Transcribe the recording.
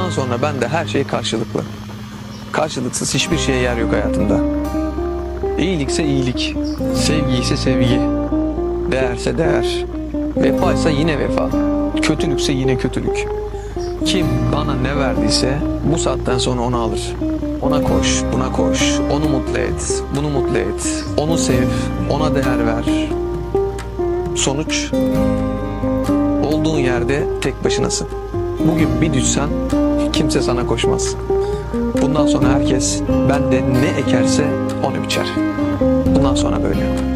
Bundan sonra ben de her şey karşılıklı. Karşılıksız hiçbir şeye yer yok hayatımda. İyilikse iyilik, sevgi ise sevgi, değerse değer, vefa ise yine vefa, kötülükse yine kötülük. Kim bana ne verdiyse bu saatten sonra onu alır. Ona koş, buna koş, onu mutlu et, bunu mutlu et, onu sev, ona değer ver. Sonuç, olduğun yerde tek başınasın. Bugün bir düşsen kimse sana koşmaz. Bundan sonra herkes bende ne ekerse onu biçer. Bundan sonra böyle.